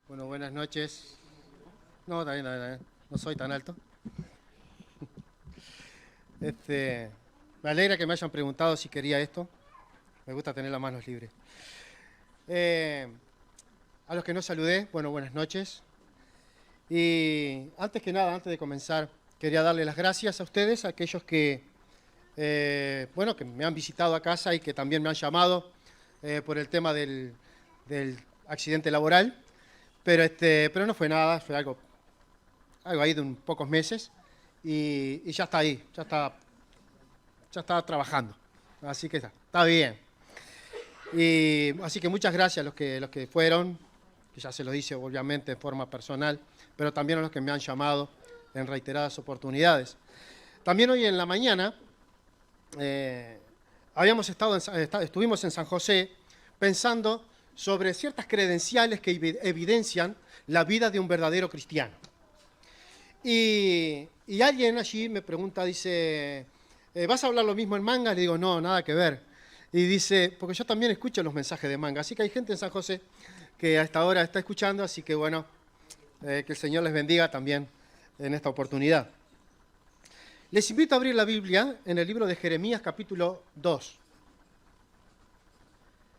Bueno, buenas noches. No, está bien, está bien, está bien. No soy tan alto. Me alegra que me hayan preguntado si quería esto. Me gusta tener las manos libres. Eh, a los que no saludé, bueno, buenas noches. Y antes que nada, antes de comenzar, quería darle las gracias a ustedes, a aquellos que, bueno, que me han visitado a casa y que también me han llamado por el tema del accidente laboral. Pero no fue nada, fue algo ahí de unos pocos meses y ya está ahí, ya está trabajando. Así que está bien. Y así que muchas gracias a los que fueron, que ya se los hice obviamente de forma personal, pero también a los que me han llamado en reiteradas oportunidades. También hoy en la mañana eh, estuvimos en San José pensando sobre ciertas credenciales que evidencian la vida de un verdadero cristiano. Y alguien allí me pregunta, dice, ¿vas a hablar lo mismo en Manga? Le digo, no, nada que ver. Y dice, porque yo también escucho los mensajes de Manga, así que hay gente en San José que a esta hora está escuchando, así que bueno, que el Señor les bendiga también en esta oportunidad. Les invito a abrir la Biblia en el libro de Jeremías, capítulo 2.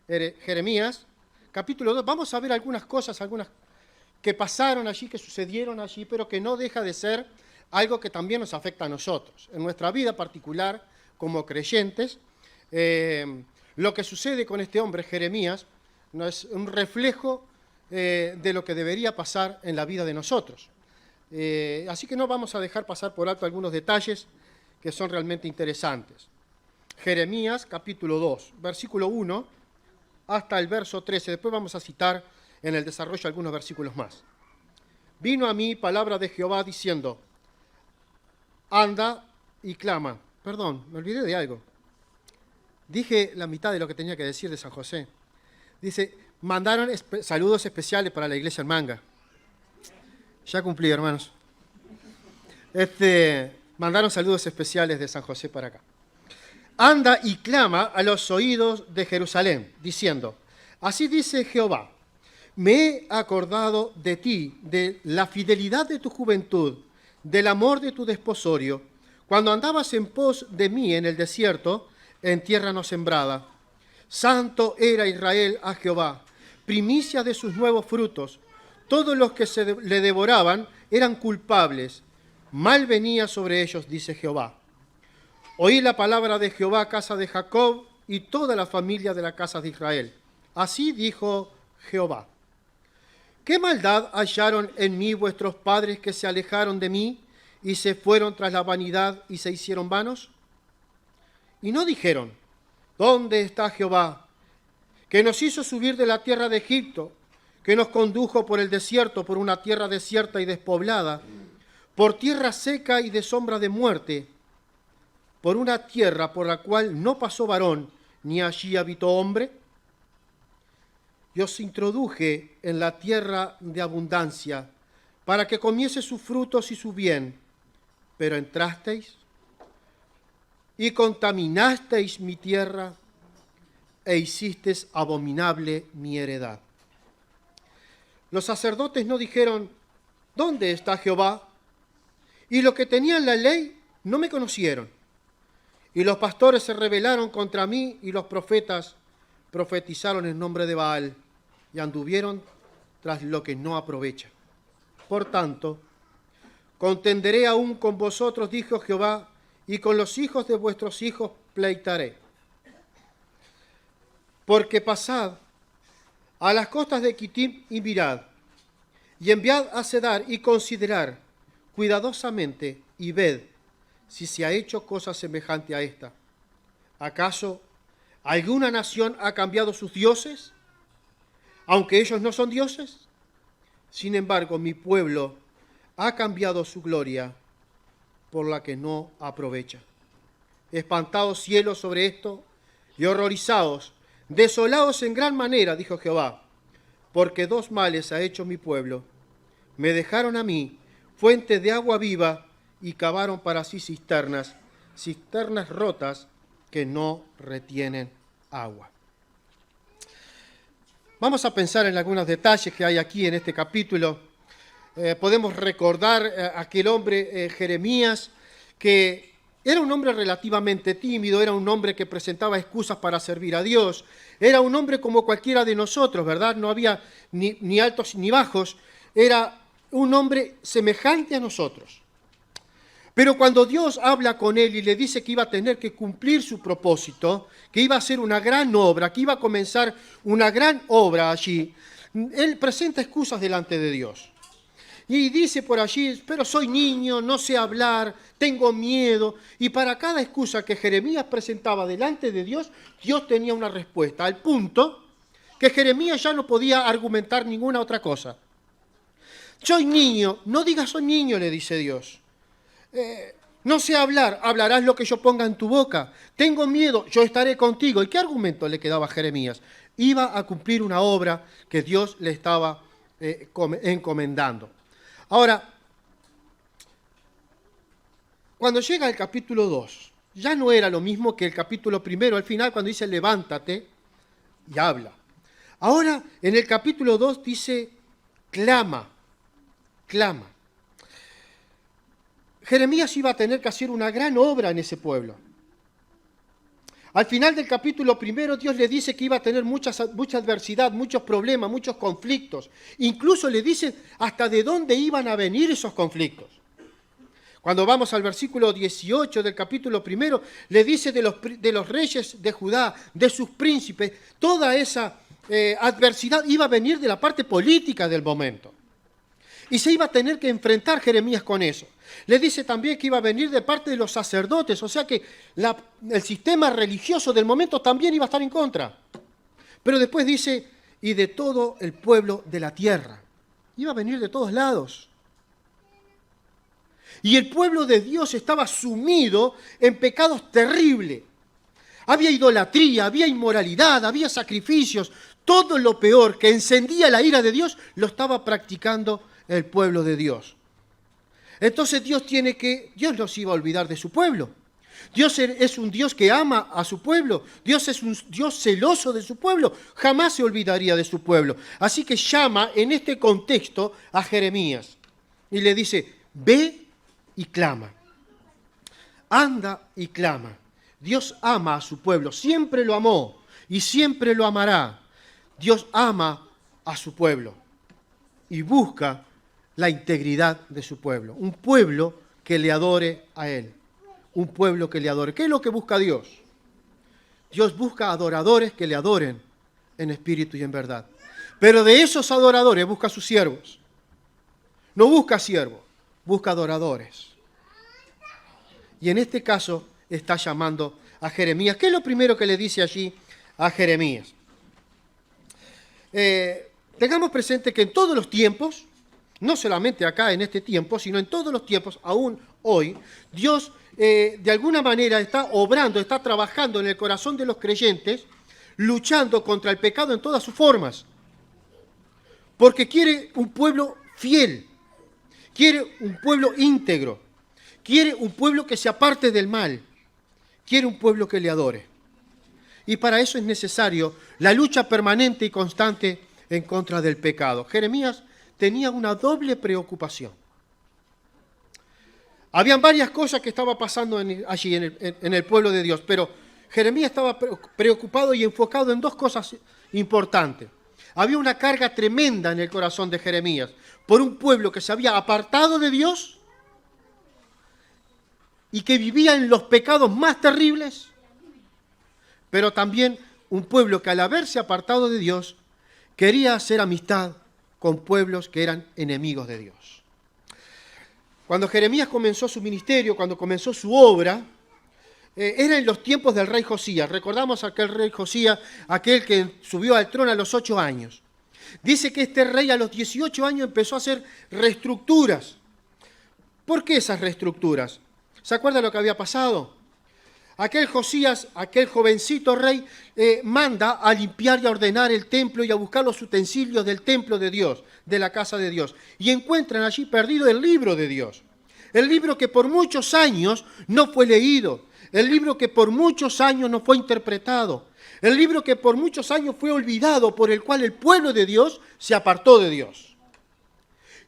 Jeremías, capítulo 2. Vamos a ver algunas cosas, algunas que pasaron allí, que sucedieron allí, pero que no deja de ser algo que también nos afecta a nosotros. En nuestra vida particular, como creyentes, lo que sucede con este hombre, Jeremías, no es un reflejo de lo que debería pasar en la vida de nosotros. Así que no vamos a dejar pasar por alto algunos detalles que son realmente interesantes. Jeremías, capítulo 2, versículo 1 hasta el verso 13. Después vamos a citar en el desarrollo algunos versículos más. Vino a mí palabra de Jehová diciendo, anda y clama. Perdón, me olvidé de algo. Dije la mitad de lo que tenía que decir de San José. Dice, mandaron saludos especiales para la iglesia en Manga. Ya cumplí, hermanos. Mandaron saludos especiales de San José para acá. Anda y clama a los oídos de Jerusalén, diciendo, así dice Jehová, me he acordado de ti, de la fidelidad de tu juventud, del amor de tu desposorio, cuando andabas en pos de mí en el desierto, en tierra no sembrada. Santo era Israel a Jehová, primicia de sus nuevos frutos. Todos los que le devoraban eran culpables. Mal venía sobre ellos, dice Jehová. Oí la palabra de Jehová, casa de Jacob, y toda la familia de la casa de Israel. Así dijo Jehová. ¿Qué maldad hallaron en mí vuestros padres que se alejaron de mí y se fueron tras la vanidad y se hicieron vanos? Y no dijeron, ¿dónde está Jehová, que nos hizo subir de la tierra de Egipto, que nos condujo por el desierto, por una tierra desierta y despoblada, por tierra seca y de sombra de muerte, por una tierra por la cual no pasó varón, ni allí habitó hombre? Y os introduje en la tierra de abundancia, para que comiese sus frutos y su bien, pero entrasteis y contaminasteis mi tierra e hicisteis abominable mi heredad. Los sacerdotes no dijeron, ¿dónde está Jehová? Y los que tenían la ley no me conocieron. Y los pastores se rebelaron contra mí y los profetas profetizaron en nombre de Baal y anduvieron tras lo que no aprovecha. Por tanto, contenderé aún con vosotros, dijo Jehová, y con los hijos de vuestros hijos pleitaré. Porque pasad a las costas de Quitim y mirad, y enviad a Cedar y considerar cuidadosamente y ved si se ha hecho cosa semejante a esta. ¿Acaso alguna nación ha cambiado sus dioses, aunque ellos no son dioses? Sin embargo, mi pueblo ha cambiado su gloria por la que no aprovecha. Espantaos cielos sobre esto y horrorizaos, desolaos en gran manera, dijo Jehová, porque dos males ha hecho mi pueblo. Me dejaron a mí, fuente de agua viva, y cavaron para sí cisternas, cisternas rotas que no retienen agua. Vamos a pensar en algunos detalles que hay aquí en este capítulo. Podemos recordar a aquel hombre Jeremías, que era un hombre relativamente tímido, era un hombre que presentaba excusas para servir a Dios, era un hombre como cualquiera de nosotros, ¿verdad? No había ni altos ni bajos, era un hombre semejante a nosotros. Pero cuando Dios habla con él y le dice que iba a tener que cumplir su propósito, que iba a hacer una gran obra, que iba a comenzar una gran obra allí, él presenta excusas delante de Dios. Y dice por allí, pero soy niño, no sé hablar, tengo miedo. Y para cada excusa que Jeremías presentaba delante de Dios, Dios tenía una respuesta, al punto que Jeremías ya no podía argumentar ninguna otra cosa. Soy niño, no digas soy niño, le dice Dios. No sé hablar, hablarás lo que yo ponga en tu boca. Tengo miedo, yo estaré contigo. ¿Y qué argumento le quedaba a Jeremías? Iba a cumplir una obra que Dios le estaba encomendando. Ahora, cuando llega el capítulo 2, ya no era lo mismo que el capítulo 1, al final cuando dice levántate y habla. Ahora, en el capítulo 2 dice clama. Jeremías iba a tener que hacer una gran obra en ese pueblo. Al final del capítulo 1, Dios le dice que iba a tener mucha adversidad, muchos problemas, muchos conflictos. Incluso le dice hasta de dónde iban a venir esos conflictos. Cuando vamos al versículo 18 del capítulo 1, le dice de los reyes de Judá, de sus príncipes, toda esa adversidad iba a venir de la parte política del momento. Y se iba a tener que enfrentar Jeremías con eso. Le dice también que iba a venir de parte de los sacerdotes, o sea que el sistema religioso del momento también iba a estar en contra. Pero después dice, y de todo el pueblo de la tierra. Iba a venir de todos lados. Y el pueblo de Dios estaba sumido en pecados terribles. Había idolatría, había inmoralidad, había sacrificios. Todo lo peor que encendía la ira de Dios lo estaba practicando el pueblo de Dios. Entonces Dios no se iba a olvidar de su pueblo. Dios es un Dios que ama a su pueblo. Dios es un Dios celoso de su pueblo. Jamás se olvidaría de su pueblo. Así que llama en este contexto a Jeremías y le dice, ve y clama. Anda y clama. Dios ama a su pueblo. Siempre lo amó y siempre lo amará. Dios ama a su pueblo y busca la integridad de su pueblo. Un pueblo que le adore a Él. Un pueblo que le adore. ¿Qué es lo que busca Dios? Dios busca adoradores que le adoren en espíritu y en verdad. Pero de esos adoradores busca a sus siervos. No busca siervos, busca adoradores. Y en este caso está llamando a Jeremías. ¿Qué es lo primero que le dice allí a Jeremías? Tengamos presente que en todos los tiempos, no solamente acá en este tiempo, sino en todos los tiempos, aún hoy, Dios de alguna manera está obrando, está trabajando en el corazón de los creyentes, luchando contra el pecado en todas sus formas. Porque quiere un pueblo fiel, quiere un pueblo íntegro, quiere un pueblo que se aparte del mal, quiere un pueblo que le adore. Y para eso es necesario la lucha permanente y constante en contra del pecado. Jeremías tenía una doble preocupación. Habían varias cosas que estaban pasando allí en el pueblo de Dios, pero Jeremías estaba preocupado y enfocado en dos cosas importantes. Había una carga tremenda en el corazón de Jeremías por un pueblo que se había apartado de Dios y que vivía en los pecados más terribles, pero también un pueblo que al haberse apartado de Dios quería hacer amistad con pueblos que eran enemigos de Dios. Cuando Jeremías comenzó su ministerio, cuando comenzó su obra, era en los tiempos del rey Josías. Recordamos a aquel rey Josías, aquel que subió al trono a los 8 años. Dice que este rey a los 18 años empezó a hacer reestructuras. ¿Por qué esas reestructuras? ¿Se acuerdan lo que había pasado? Aquel Josías, aquel jovencito rey, manda a limpiar y a ordenar el templo y a buscar los utensilios del templo de Dios, de la casa de Dios. Y encuentran allí perdido el libro de Dios. El libro que por muchos años no fue leído. El libro que por muchos años no fue interpretado. El libro que por muchos años fue olvidado, por el cual el pueblo de Dios se apartó de Dios.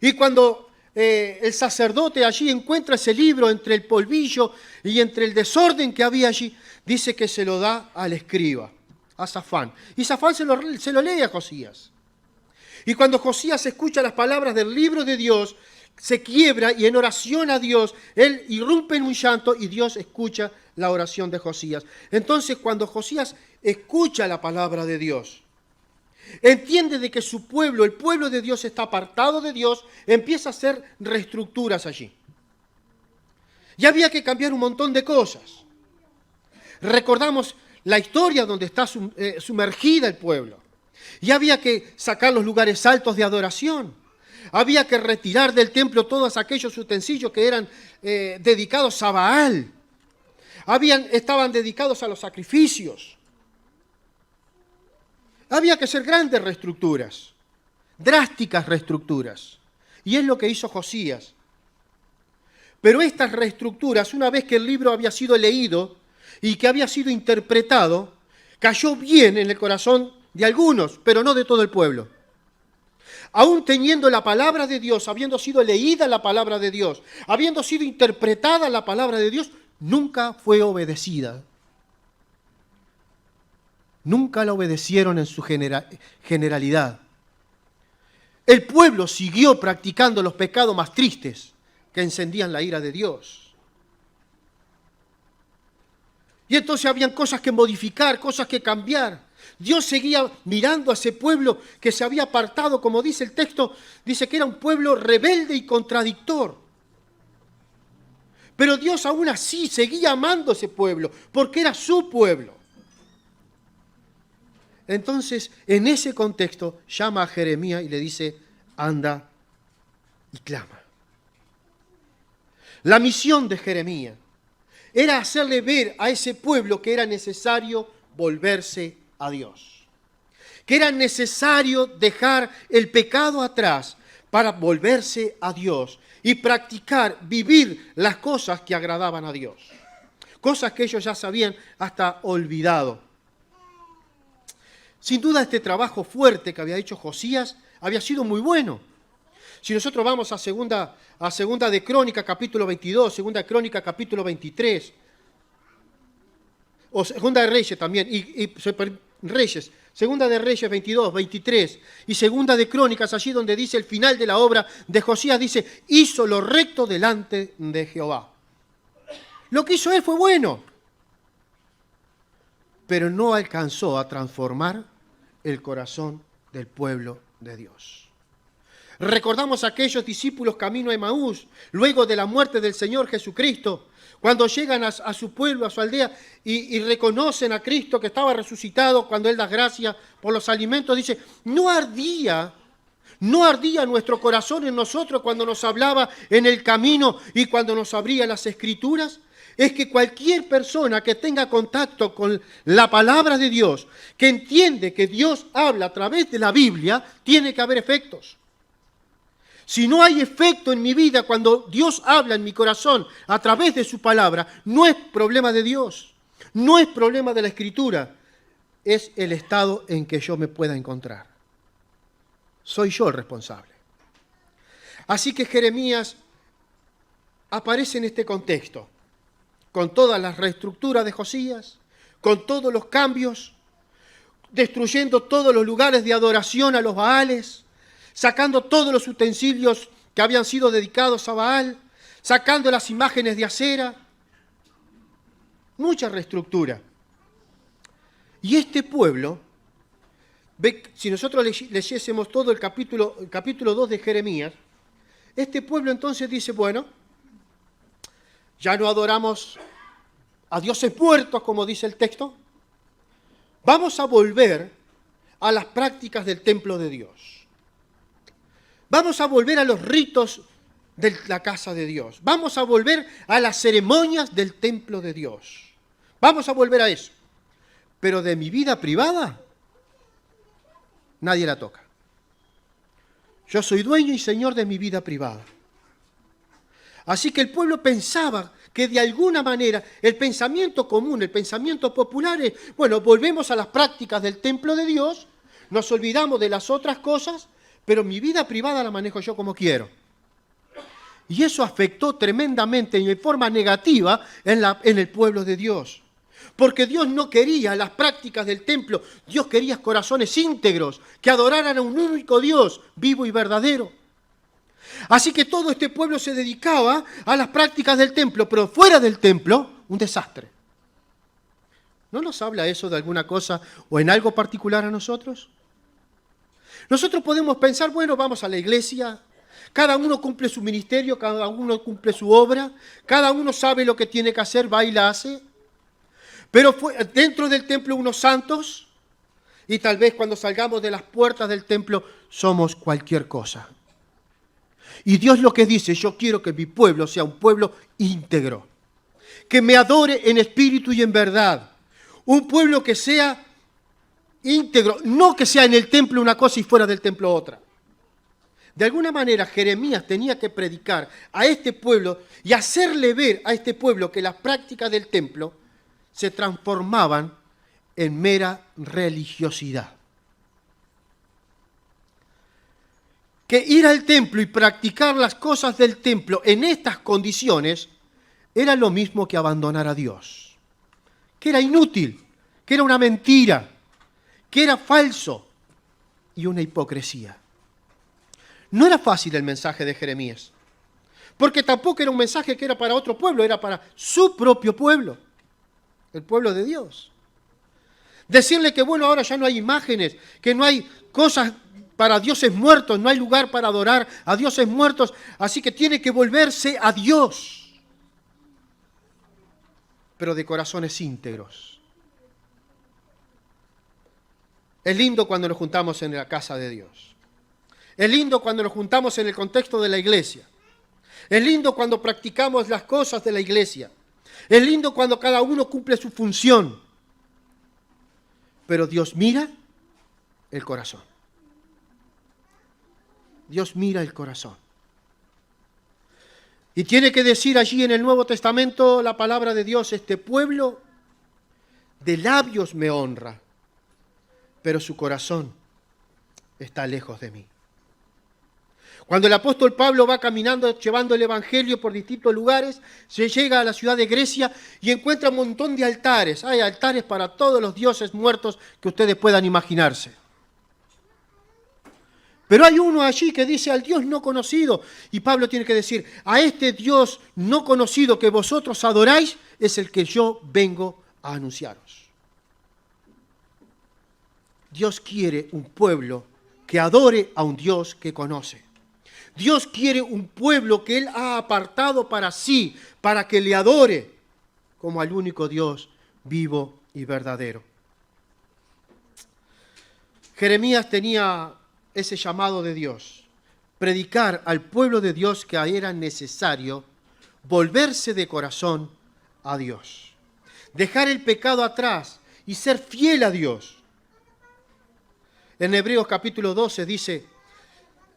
Y cuando el sacerdote allí encuentra ese libro entre el polvillo y entre el desorden que había allí, dice que se lo da al escriba, a Safán. Y Safán se lo lee a Josías. Y cuando Josías escucha las palabras del libro de Dios, se quiebra y en oración a Dios, él irrumpe en un llanto y Dios escucha la oración de Josías. Entonces, cuando Josías escucha la palabra de Dios, entiende de que su pueblo, el pueblo de Dios, está apartado de Dios, empieza a hacer reestructuras allí. Y había que cambiar un montón de cosas. Recordamos la historia donde está sumergida el pueblo. Y había que sacar los lugares altos de adoración. Había que retirar del templo todos aquellos utensilios que eran dedicados a Baal. Estaban dedicados a los sacrificios. Había que hacer grandes reestructuras, drásticas reestructuras. Y es lo que hizo Josías. Pero estas reestructuras, una vez que el libro había sido leído y que había sido interpretado, cayó bien en el corazón de algunos, pero no de todo el pueblo. Aún teniendo la palabra de Dios, habiendo sido leída la palabra de Dios, habiendo sido interpretada la palabra de Dios, nunca fue obedecida. Nunca la obedecieron en su generalidad. El pueblo siguió practicando los pecados más tristes que encendían la ira de Dios. Y entonces habían cosas que modificar, cosas que cambiar. Dios seguía mirando a ese pueblo que se había apartado, como dice el texto, dice que era un pueblo rebelde y contradictor. Pero Dios aún así seguía amando a ese pueblo, porque era su pueblo. Entonces, en ese contexto, llama a Jeremías y le dice, anda y clama. La misión de Jeremías era hacerle ver a ese pueblo que era necesario volverse a Dios. Que era necesario dejar el pecado atrás para volverse a Dios y practicar, vivir las cosas que agradaban a Dios. Cosas que ellos ya sabían hasta olvidado. Sin duda este trabajo fuerte que había hecho Josías había sido muy bueno. Si nosotros vamos a segunda de Crónica, capítulo 22, segunda de Crónica, capítulo 23, o segunda de Reyes también, Reyes, segunda de Reyes 22, 23, y segunda de Crónicas, allí donde dice el final de la obra de Josías, dice, hizo lo recto delante de Jehová. Lo que hizo él fue bueno, pero no alcanzó a transformar el corazón del pueblo de Dios. Recordamos a aquellos discípulos camino a Emaús, luego de la muerte del Señor Jesucristo, cuando llegan a su pueblo, a su aldea, y reconocen a Cristo que estaba resucitado, cuando Él da gracia por los alimentos, dice, no ardía nuestro corazón en nosotros cuando nos hablaba en el camino y cuando nos abría las Escrituras. Es que cualquier persona que tenga contacto con la palabra de Dios, que entiende que Dios habla a través de la Biblia, tiene que haber efectos. Si no hay efecto en mi vida cuando Dios habla en mi corazón a través de su palabra, no es problema de Dios, no es problema de la Escritura, es el estado en que yo me pueda encontrar. Soy yo el responsable. Así que Jeremías aparece en este contexto, con todas las reestructuras de Josías, con todos los cambios, destruyendo todos los lugares de adoración a los Baales, sacando todos los utensilios que habían sido dedicados a Baal, sacando las imágenes de acera, mucha reestructura. Y este pueblo, si nosotros leyésemos todo el capítulo 2 de Jeremías, este pueblo entonces dice, bueno, ya no adoramos a dioses muertos, como dice el texto, vamos a volver a las prácticas del templo de Dios. Vamos a volver a los ritos de la casa de Dios. Vamos a volver a las ceremonias del templo de Dios. Vamos a volver a eso. Pero de mi vida privada, nadie la toca. Yo soy dueño y señor de mi vida privada. Así que el pueblo pensaba que de alguna manera el pensamiento común, el pensamiento popular es, bueno, volvemos a las prácticas del templo de Dios, nos olvidamos de las otras cosas, pero mi vida privada la manejo yo como quiero. Y eso afectó tremendamente y de forma negativa en el pueblo de Dios. Porque Dios no quería las prácticas del templo, Dios quería corazones íntegros, que adoraran a un único Dios, vivo y verdadero. Así que todo este pueblo se dedicaba a las prácticas del templo, pero fuera del templo, un desastre. ¿No nos habla eso de alguna cosa o en algo particular a nosotros? Nosotros podemos pensar, bueno, vamos a la iglesia, cada uno cumple su ministerio, cada uno cumple su obra, cada uno sabe lo que tiene que hacer, va y la hace. Pero dentro del templo unos santos, y tal vez cuando salgamos de las puertas del templo somos cualquier cosa. Y Dios lo que dice, yo quiero que mi pueblo sea un pueblo íntegro, que me adore en espíritu y en verdad, un pueblo que sea íntegro, no que sea en el templo una cosa y fuera del templo otra. De alguna manera Jeremías tenía que predicar a este pueblo y hacerle ver a este pueblo que las prácticas del templo se transformaban en mera religiosidad. Que ir al templo y practicar las cosas del templo en estas condiciones era lo mismo que abandonar a Dios. Que era inútil, que era una mentira, que era falso y una hipocresía. No era fácil el mensaje de Jeremías, porque tampoco era un mensaje que era para otro pueblo, era para su propio pueblo, el pueblo de Dios. Decirle que bueno, ahora ya no hay imágenes, que no hay cosas para dioses muertos, no hay lugar para adorar a dioses muertos, así que tiene que volverse a Dios, pero de corazones íntegros. Es lindo cuando nos juntamos en la casa de Dios. Es lindo cuando nos juntamos en el contexto de la iglesia. Es lindo cuando practicamos las cosas de la iglesia. Es lindo cuando cada uno cumple su función. Pero Dios mira el corazón. Dios mira el corazón. Y tiene que decir allí en el Nuevo Testamento la palabra de Dios, este pueblo de labios me honra, pero su corazón está lejos de mí. Cuando el apóstol Pablo va caminando, llevando el evangelio por distintos lugares, se llega a la ciudad de Grecia y encuentra un montón de altares. Hay altares para todos los dioses muertos que ustedes puedan imaginarse. Pero hay uno allí que dice al Dios no conocido. Y Pablo tiene que decir, a este Dios no conocido que vosotros adoráis, es el que yo vengo a anunciaros. Dios quiere un pueblo que adore a un Dios que conoce. Dios quiere un pueblo que Él ha apartado para sí, para que le adore como al único Dios vivo y verdadero. Jeremías tenía ese llamado de Dios, predicar al pueblo de Dios que era necesario volverse de corazón a Dios, dejar el pecado atrás y ser fiel a Dios. En Hebreos capítulo 12 dice,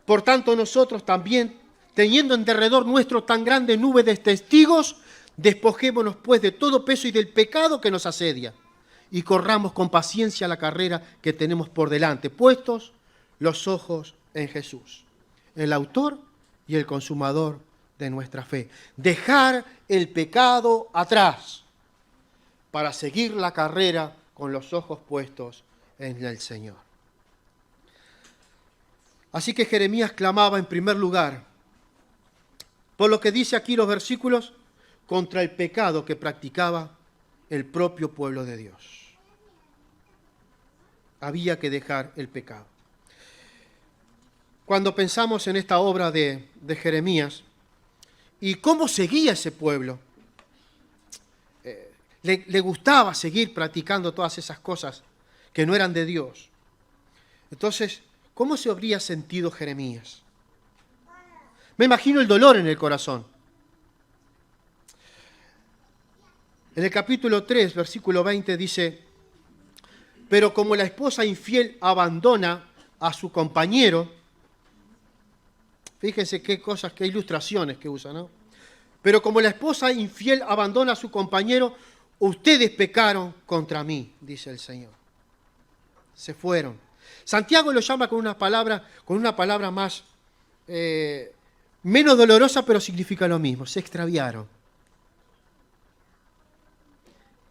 por tanto nosotros también, teniendo en derredor nuestro tan grande nube de testigos, despojémonos pues de todo peso y del pecado que nos asedia, y corramos con paciencia la carrera que tenemos por delante, puestos los ojos en Jesús, el autor y el consumador de nuestra fe. Dejar el pecado atrás para seguir la carrera con los ojos puestos en el Señor. Así que Jeremías clamaba en primer lugar, por lo que dice aquí los versículos, contra el pecado que practicaba el propio pueblo de Dios. Había que dejar el pecado. Cuando pensamos en esta obra de Jeremías y cómo seguía ese pueblo, le gustaba seguir practicando todas esas cosas que no eran de Dios. Entonces, ¿cómo se habría sentido Jeremías? Me imagino el dolor en el corazón. En el capítulo 3, versículo 20 dice, pero como la esposa infiel abandona a su compañero, fíjense qué cosas, qué ilustraciones que usa, ¿no? Pero como la esposa infiel abandona a su compañero, ustedes pecaron contra mí, dice el Señor. Se fueron. Santiago lo llama con una palabra más, menos dolorosa, pero significa lo mismo. Se extraviaron.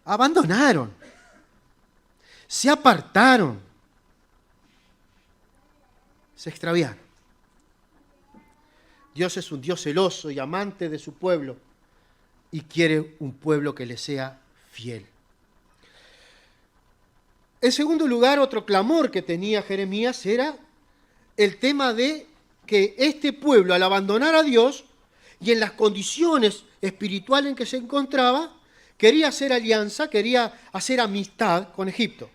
Abandonaron. Se apartaron. Se extraviaron. Dios es un Dios celoso y amante de su pueblo y quiere un pueblo que le sea fiel. En segundo lugar, otro clamor que tenía Jeremías era el tema de que este pueblo, al abandonar a Dios y en las condiciones espirituales en que se encontraba, quería hacer alianza, quería hacer amistad con Egipto.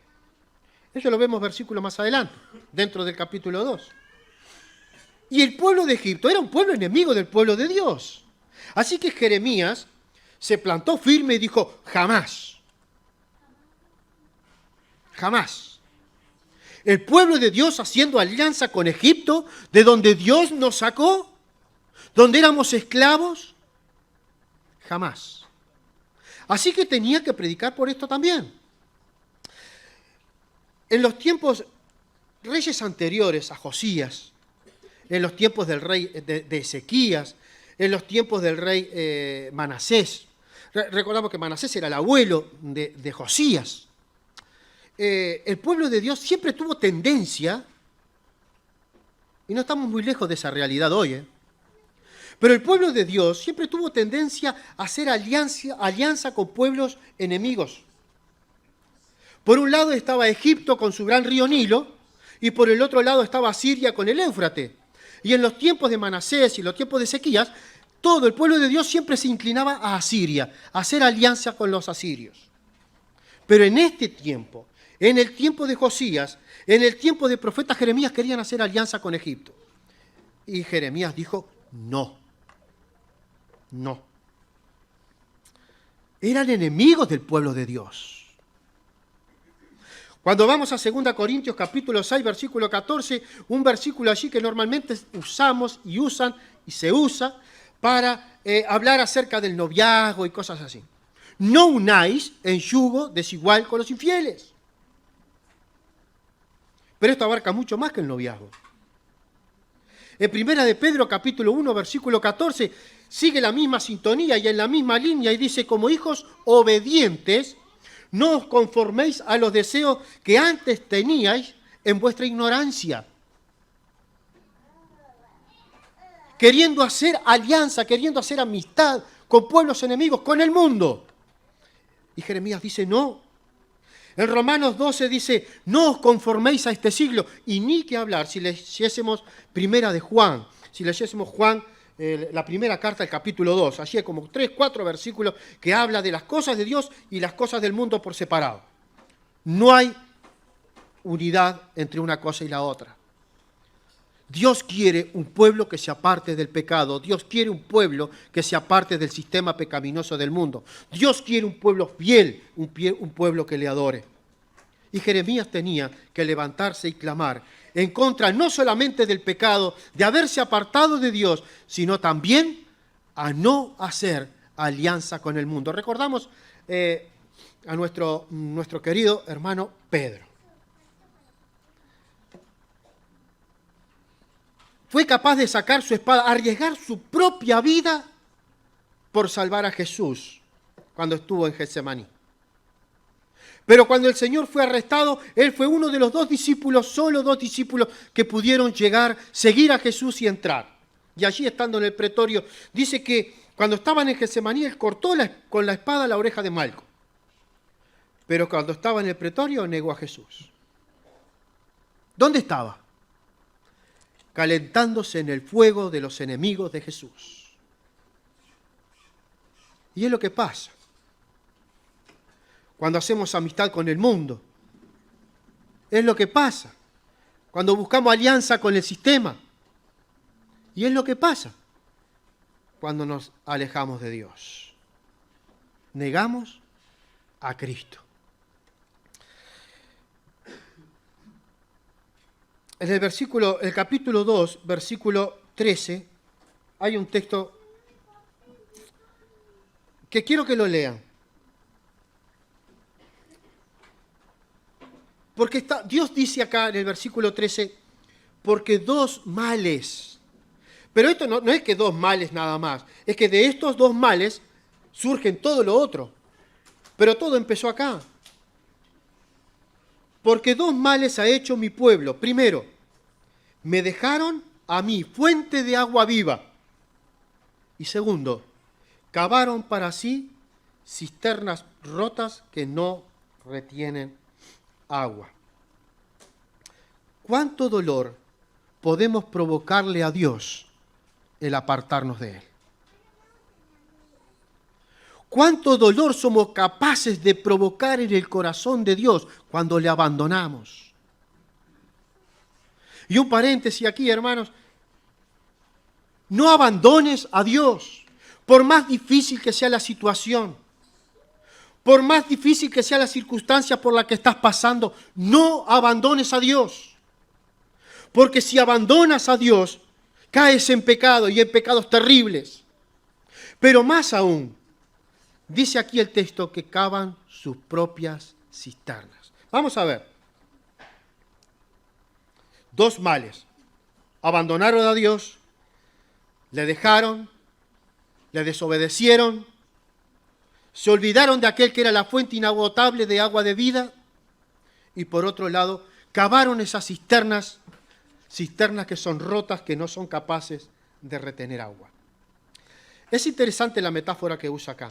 Eso lo vemos versículo más adelante, dentro del capítulo 2. Y el pueblo de Egipto era un pueblo enemigo del pueblo de Dios. Así que Jeremías se plantó firme y dijo, jamás. Jamás. El pueblo de Dios haciendo alianza con Egipto, de donde Dios nos sacó, donde éramos esclavos, jamás. Así que tenía que predicar por esto también. En los tiempos, reyes anteriores a Josías, en los tiempos del rey de Ezequías, en los tiempos del rey Manasés. Recordamos que Manasés era el abuelo de Josías. El pueblo de Dios siempre tuvo tendencia, y no estamos muy lejos de esa realidad hoy, pero el pueblo de Dios siempre tuvo tendencia a hacer alianza con pueblos enemigos. Por un lado estaba Egipto con su gran río Nilo, y por el otro lado estaba Siria con el Éufrates. Y en los tiempos de Manasés y los tiempos de Ezequías, todo el pueblo de Dios siempre se inclinaba a Asiria, a hacer alianza con los asirios. Pero en este tiempo, en el tiempo de Josías, en el tiempo del profeta Jeremías, querían hacer alianza con Egipto. Y Jeremías dijo, no. No. Eran enemigos del pueblo de Dios. Cuando vamos a 2 Corintios capítulo 6, versículo 14, un versículo allí que normalmente usamos y usan y se usa para hablar acerca del noviazgo y cosas así. No unáis en yugo desigual con los infieles. Pero esto abarca mucho más que el noviazgo. En 1 de Pedro capítulo 1, versículo 14, sigue la misma sintonía y en la misma línea y dice, como hijos obedientes, no os conforméis a los deseos que antes teníais en vuestra ignorancia. Queriendo hacer alianza, queriendo hacer amistad con pueblos enemigos, con el mundo. Y Jeremías dice, no. En Romanos 12 dice, no os conforméis a este siglo. Y ni que hablar si leyésemos primera de Juan, si leyésemos Juan, la primera carta del capítulo 2, allí hay como 3, 4 versículos que habla de las cosas de Dios y las cosas del mundo por separado. No hay unidad entre una cosa y la otra. Dios quiere un pueblo que se aparte del pecado. Dios quiere un pueblo que se aparte del sistema pecaminoso del mundo. Dios quiere un pueblo fiel, un pueblo que le adore. Y Jeremías tenía que levantarse y clamar en contra no solamente del pecado, de haberse apartado de Dios, sino también a no hacer alianza con el mundo. Recordamos a nuestro querido hermano Pedro. Fue capaz de sacar su espada, arriesgar su propia vida por salvar a Jesús cuando estuvo en Getsemaní. Pero cuando el Señor fue arrestado, él fue uno de los 2 discípulos, solo 2 discípulos que pudieron seguir a Jesús y entrar. Y allí estando en el pretorio, dice que cuando estaban en Getsemaní, él cortó con la espada la oreja de Malco. Pero cuando estaba en el pretorio, negó a Jesús. ¿Dónde estaba? Calentándose en el fuego de los enemigos de Jesús. Y es lo que pasa cuando hacemos amistad con el mundo. Es lo que pasa cuando buscamos alianza con el sistema. Y es lo que pasa cuando nos alejamos de Dios. Negamos a Cristo. En el capítulo 2, versículo 13, hay un texto que quiero que lo lean. Porque Dios dice acá en el versículo 13, porque dos males. Pero esto no es que dos males nada más, es que de estos dos males surgen todo lo otro. Pero todo empezó acá. Porque dos males ha hecho mi pueblo. Primero, me dejaron a mí fuente de agua viva. Y segundo, cavaron para sí cisternas rotas que no retienen agua. ¿Cuánto dolor podemos provocarle a Dios el apartarnos de Él? ¿Cuánto dolor somos capaces de provocar en el corazón de Dios cuando le abandonamos? Y un paréntesis aquí, hermanos. No abandones a Dios, por más difícil que sea la situación, por más difícil que sea la circunstancia por la que estás pasando, no abandones a Dios. Porque si abandonas a Dios, caes en pecado y en pecados terribles. Pero más aún, dice aquí el texto que cavan sus propias cisternas. Vamos a ver. Dos males. Abandonaron a Dios, le dejaron, le desobedecieron, se olvidaron de aquel que era la fuente inagotable de agua de vida y por otro lado, cavaron esas cisternas que son rotas, que no son capaces de retener agua. Es interesante la metáfora que usa acá.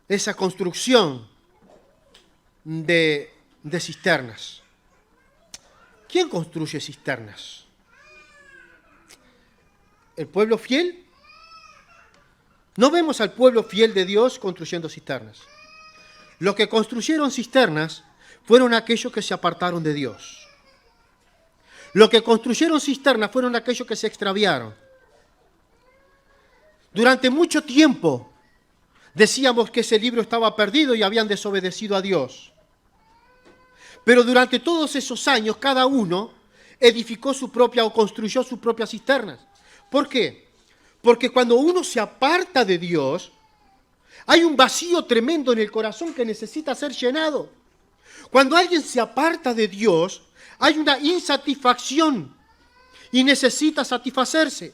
Esa construcción de cisternas. ¿Quién construye cisternas? ¿El pueblo fiel? No vemos al pueblo fiel de Dios construyendo cisternas. Los que construyeron cisternas fueron aquellos que se apartaron de Dios. Los que construyeron cisternas fueron aquellos que se extraviaron. Durante mucho tiempo decíamos que ese libro estaba perdido y habían desobedecido a Dios. Pero durante todos esos años, cada uno edificó su propia o construyó sus propias cisternas. ¿Por qué? Porque cuando uno se aparta de Dios, hay un vacío tremendo en el corazón que necesita ser llenado. Cuando alguien se aparta de Dios, hay una insatisfacción y necesita satisfacerse.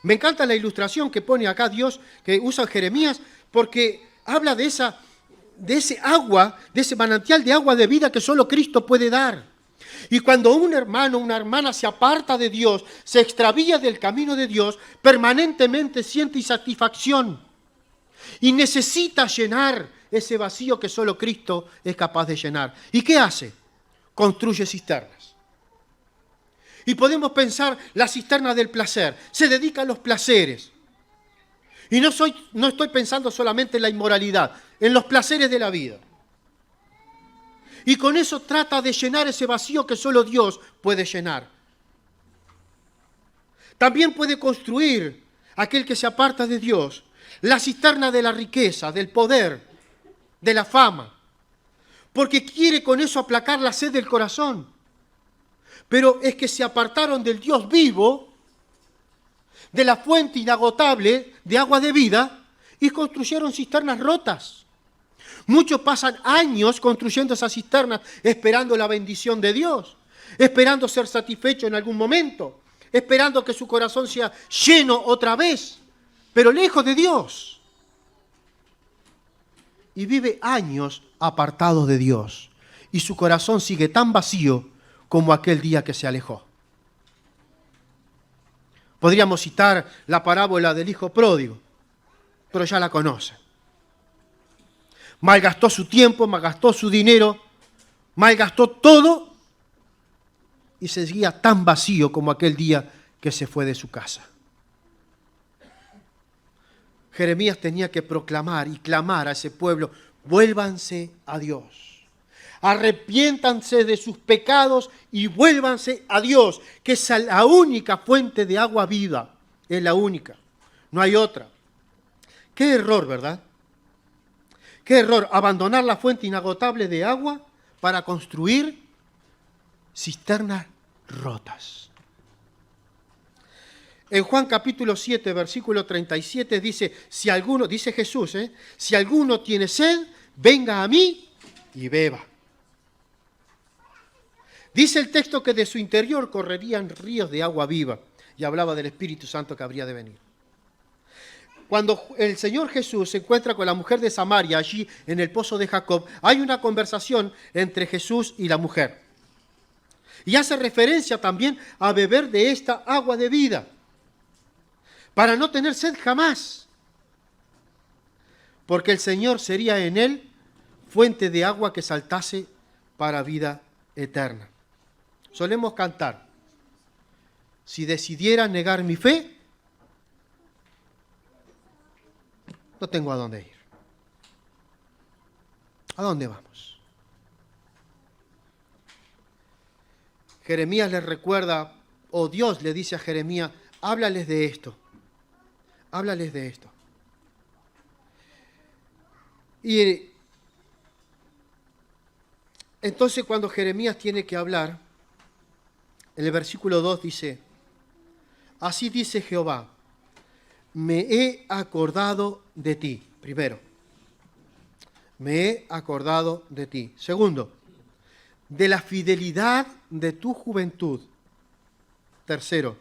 Me encanta la ilustración que pone acá Dios, que usa Jeremías, porque habla de ese agua, de ese manantial de agua de vida que solo Cristo puede dar. Y cuando un hermano o una hermana se aparta de Dios, se extravía del camino de Dios, permanentemente siente insatisfacción y necesita llenar ese vacío que solo Cristo es capaz de llenar. ¿Y qué hace? Construye cisternas. Y podemos pensar la cisterna del placer. Se dedica a los placeres. Y no estoy pensando solamente en la inmoralidad, en los placeres de la vida. Y con eso trata de llenar ese vacío que solo Dios puede llenar. También puede construir aquel que se aparta de Dios la cisterna de la riqueza, del poder, de la fama, porque quiere con eso aplacar la sed del corazón. Pero es que se apartaron del Dios vivo, de la fuente inagotable de agua de vida, y construyeron cisternas rotas. Muchos pasan años construyendo esas cisternas, esperando la bendición de Dios, esperando ser satisfecho en algún momento, esperando que su corazón sea lleno otra vez, pero lejos de Dios. Y vive años apartado de Dios, y su corazón sigue tan vacío como aquel día que se alejó. Podríamos citar la parábola del hijo pródigo, pero ya la conocen. Malgastó su tiempo, malgastó su dinero, malgastó todo y seguía tan vacío como aquel día que se fue de su casa. Jeremías tenía que proclamar y clamar a ese pueblo: vuélvanse a Dios, arrepiéntanse de sus pecados y vuélvanse a Dios, que es la única fuente de agua viva, es la única, no hay otra. Qué error, ¿verdad? Qué error abandonar la fuente inagotable de agua para construir cisternas rotas. En Juan capítulo 7, versículo 37 dice, si alguno, dice Jesús, si alguno tiene sed, venga a mí y beba. Dice el texto que de su interior correrían ríos de agua viva y hablaba del Espíritu Santo que habría de venir. Cuando el Señor Jesús se encuentra con la mujer de Samaria allí en el pozo de Jacob, hay una conversación entre Jesús y la mujer. Y hace referencia también a beber de esta agua de vida, para no tener sed jamás, porque el Señor sería en él fuente de agua que saltase para vida eterna. Solemos cantar, si decidiera negar mi fe, no tengo a dónde ir. ¿A dónde vamos? Jeremías les recuerda, o Dios le dice a Jeremías, háblales de esto. Háblales de esto. Y entonces cuando Jeremías tiene que hablar, en el versículo 2 dice, así dice Jehová, me he acordado de ti. Primero, me he acordado de ti. Segundo, de la fidelidad de tu juventud. Tercero,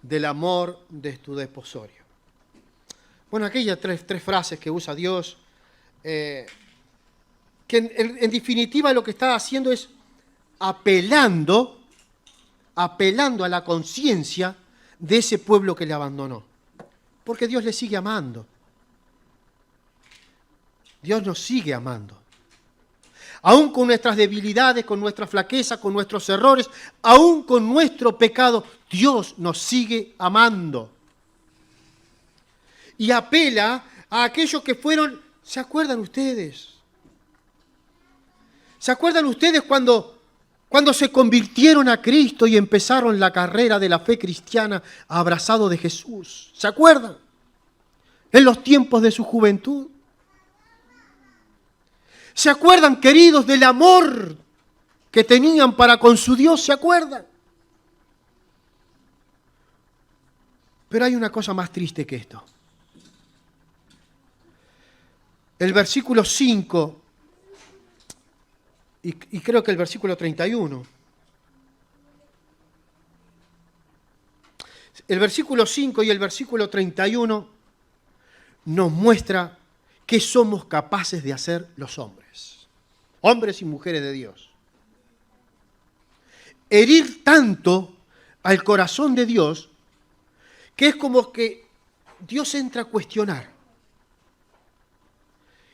del amor de tu desposorio. Bueno, aquellas tres frases que usa Dios, que en definitiva lo que está haciendo es apelando a la conciencia de ese pueblo que le abandonó. Porque Dios le sigue amando. Dios nos sigue amando. Aún con nuestras debilidades, con nuestra flaqueza, con nuestros errores, aún con nuestro pecado, Dios nos sigue amando. Y apela a aquellos que fueron, ¿se acuerdan ustedes? ¿Se acuerdan ustedes cuando se convirtieron a Cristo y empezaron la carrera de la fe cristiana abrazados de Jesús? ¿Se acuerdan? En los tiempos de su juventud. ¿Se acuerdan, queridos, del amor que tenían para con su Dios? ¿Se acuerdan? Pero hay una cosa más triste que esto. El versículo 5, y creo que el versículo 31. El versículo 5 y el versículo 31 nos muestra qué somos capaces de hacer los hombres y mujeres de Dios. Herir tanto al corazón de Dios que es como que Dios entra a cuestionar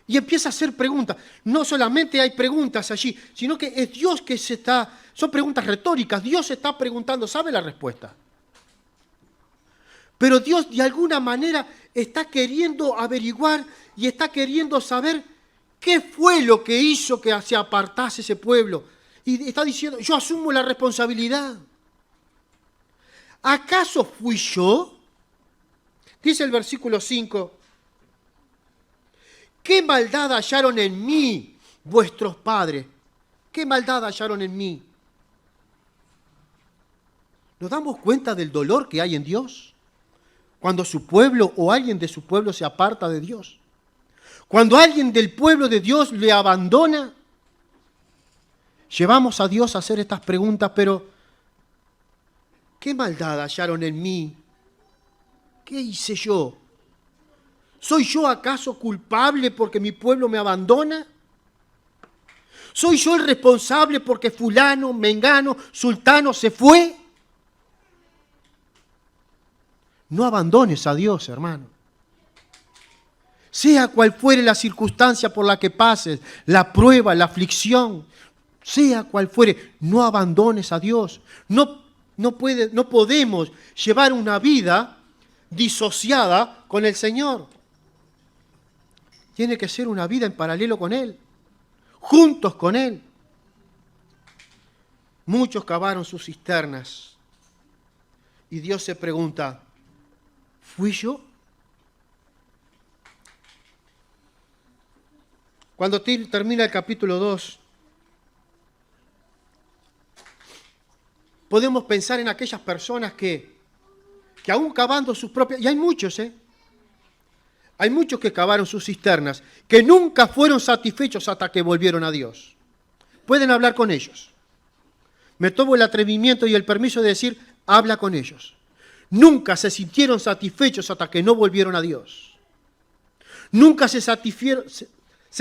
y empieza a hacer preguntas. No solamente hay preguntas allí, sino que es Dios que son preguntas retóricas. Dios se está preguntando, ¿sabe la respuesta? Pero Dios de alguna manera está queriendo averiguar y está queriendo saber qué fue lo que hizo que se apartase ese pueblo. Y está diciendo, yo asumo la responsabilidad. ¿Acaso fui yo? Dice el versículo 5, ¿qué maldad hallaron en mí vuestros padres? ¿Qué maldad hallaron en mí? ¿Nos damos cuenta del dolor que hay en Dios? Cuando su pueblo o alguien de su pueblo se aparta de Dios. Cuando alguien del pueblo de Dios le abandona, llevamos a Dios a hacer estas preguntas, pero ¿qué maldad hallaron en mí? ¿Qué hice yo? ¿Soy yo acaso culpable porque mi pueblo me abandona? ¿Soy yo el responsable porque fulano, mengano, sultano se fue? No abandones a Dios, hermano. Sea cual fuere la circunstancia por la que pases, la prueba, la aflicción, sea cual fuere, no abandones a Dios. No podemos llevar una vida disociada con el Señor. Tiene que ser una vida en paralelo con Él, juntos con Él. Muchos cavaron sus cisternas y Dios se pregunta, ¿fui yo? Cuando termina el capítulo 2, podemos pensar en aquellas personas que que aún cavando sus propias... Y hay muchos, hay muchos que cavaron sus cisternas, que nunca fueron satisfechos hasta que volvieron a Dios. Pueden hablar con ellos. Me tomo el atrevimiento y el permiso de decir, habla con ellos. Nunca se sintieron satisfechos hasta que no volvieron a Dios. Nunca se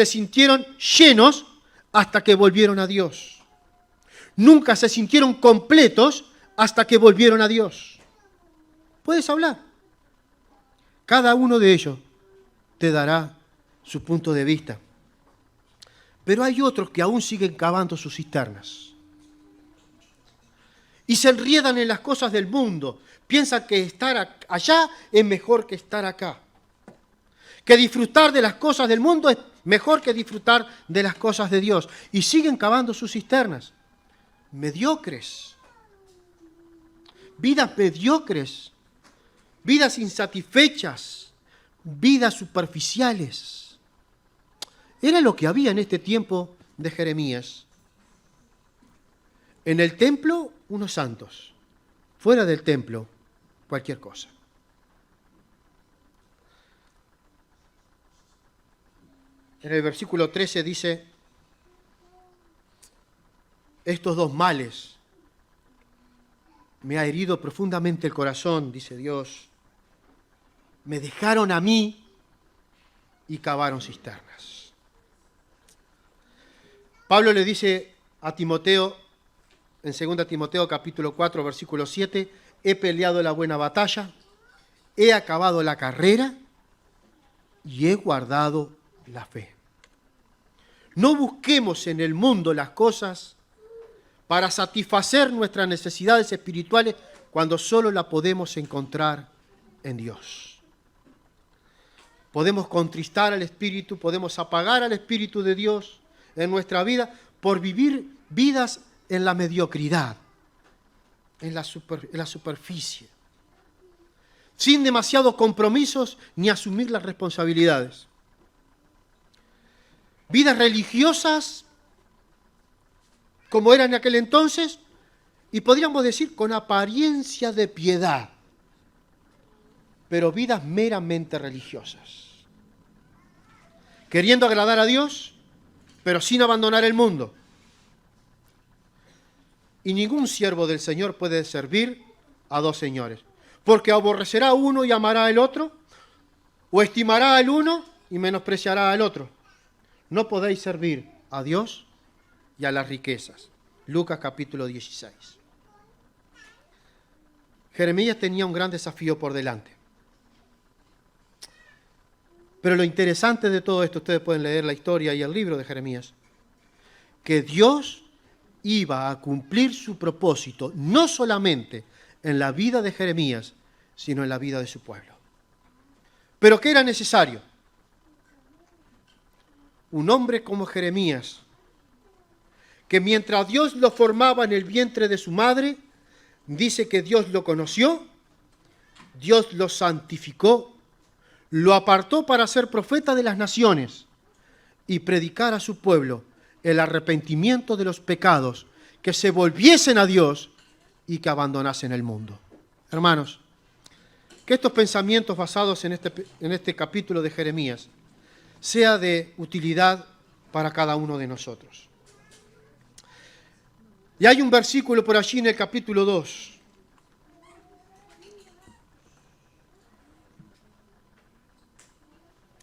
sintieron llenos hasta que volvieron a Dios. Nunca se sintieron completos hasta que volvieron a Dios. Puedes hablar. Cada uno de ellos te dará su punto de vista. Pero hay otros que aún siguen cavando sus cisternas. Y se enriedan en las cosas del mundo. Piensan que estar allá es mejor que estar acá. Que disfrutar de las cosas del mundo es mejor que disfrutar de las cosas de Dios. Y siguen cavando sus cisternas. Mediocres. Vidas mediocres. Vidas insatisfechas. Vidas superficiales. Era lo que había en este tiempo de Jeremías. En el templo, unos santos. Fuera del templo, cualquier cosa. En el versículo 13 dice, estos dos males me ha herido profundamente el corazón, dice Dios. Me dejaron a mí y cavaron cisternas. Pablo le dice a Timoteo, en 2 Timoteo capítulo 4, versículo 7, he peleado la buena batalla, he acabado la carrera y he guardado la fe. No busquemos en el mundo las cosas para satisfacer nuestras necesidades espirituales cuando solo la podemos encontrar en Dios. Podemos contristar al Espíritu, podemos apagar al Espíritu de Dios en nuestra vida por vivir vidas en la mediocridad, en la superficie, sin demasiados compromisos ni asumir las responsabilidades. Vidas religiosas, como eran en aquel entonces, y podríamos decir con apariencia de piedad, pero vidas meramente religiosas. Queriendo agradar a Dios, pero sin abandonar el mundo. Y ningún siervo del Señor puede servir a dos señores, porque aborrecerá a uno y amará al otro, o estimará al uno y menospreciará al otro. No podéis servir a Dios y a las riquezas. Lucas capítulo 16. Jeremías tenía un gran desafío por delante. Pero lo interesante de todo esto, ustedes pueden leer la historia y el libro de Jeremías, que Dios iba a cumplir su propósito, no solamente en la vida de Jeremías, sino en la vida de su pueblo. ¿Pero qué era necesario? Un hombre como Jeremías, que mientras Dios lo formaba en el vientre de su madre, dice que Dios lo conoció, Dios lo santificó, lo apartó para ser profeta de las naciones y predicar a su pueblo el arrepentimiento de los pecados, que se volviesen a Dios y que abandonasen el mundo. Hermanos, que estos pensamientos basados en este capítulo de Jeremías sea de utilidad para cada uno de nosotros. Y hay un versículo por allí en el capítulo 2.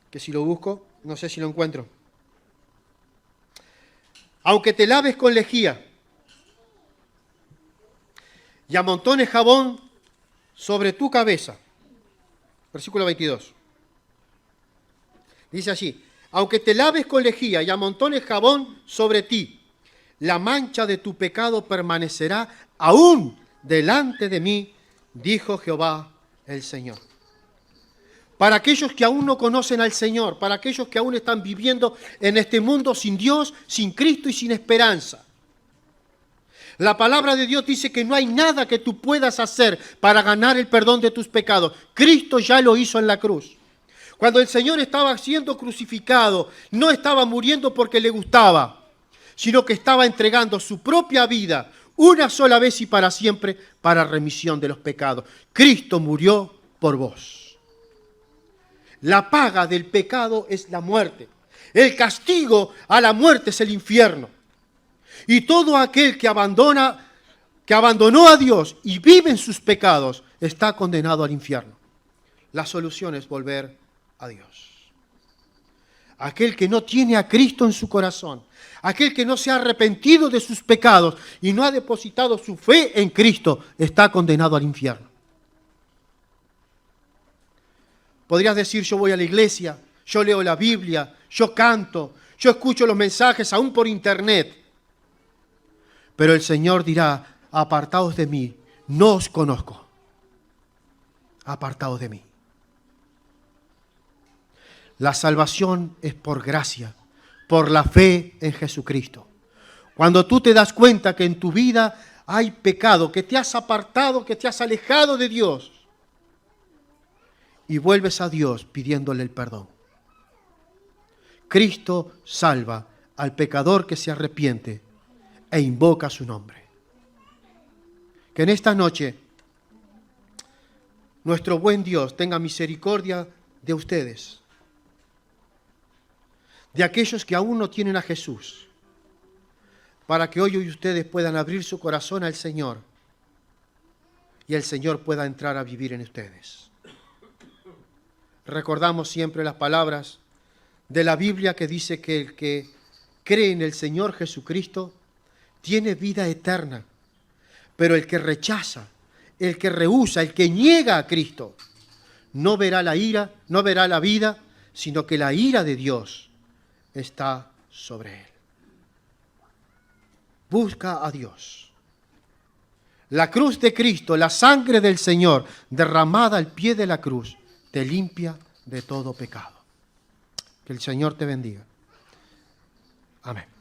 Que si lo busco, no sé si lo encuentro. Aunque te laves con lejía y amontones jabón sobre tu cabeza. Versículo 22. Dice así, aunque te laves con lejía y amontones jabón sobre ti, la mancha de tu pecado permanecerá aún delante de mí, dijo Jehová el Señor. Para aquellos que aún no conocen al Señor, para aquellos que aún están viviendo en este mundo sin Dios, sin Cristo y sin esperanza. La palabra de Dios dice que no hay nada que tú puedas hacer para ganar el perdón de tus pecados. Cristo ya lo hizo en la cruz. Cuando el Señor estaba siendo crucificado, no estaba muriendo porque le gustaba, sino que estaba entregando su propia vida, una sola vez y para siempre, para remisión de los pecados. Cristo murió por vos. La paga del pecado es la muerte. El castigo a la muerte es el infierno. Y todo aquel que abandonó a Dios y vive en sus pecados, está condenado al infierno. La solución es volver a Dios. Aquel que no tiene a Cristo en su corazón, aquel que no se ha arrepentido de sus pecados y no ha depositado su fe en Cristo, está condenado al infierno. Podrías decir, yo voy a la iglesia, yo leo la Biblia, yo canto, yo escucho los mensajes aún por internet. Pero el Señor dirá, apartaos de mí, no os conozco. Apartaos de mí. La salvación es por gracia, por la fe en Jesucristo. Cuando tú te das cuenta que en tu vida hay pecado, que te has apartado, que te has alejado de Dios, y vuelves a Dios pidiéndole el perdón. Cristo salva al pecador que se arrepiente e invoca su nombre. Que en esta noche nuestro buen Dios tenga misericordia de ustedes, de aquellos que aún no tienen a Jesús, para que hoy ustedes puedan abrir su corazón al Señor y el Señor pueda entrar a vivir en ustedes. Recordamos siempre las palabras de la Biblia que dice que el que cree en el Señor Jesucristo tiene vida eterna, pero el que rechaza, el que rehúsa, el que niega a Cristo, no verá la ira, no verá la vida, sino que la ira de Dios está sobre él. Busca a Dios. La cruz de Cristo, la sangre del Señor derramada al pie de la cruz, te limpia de todo pecado. Que el Señor te bendiga. Amén.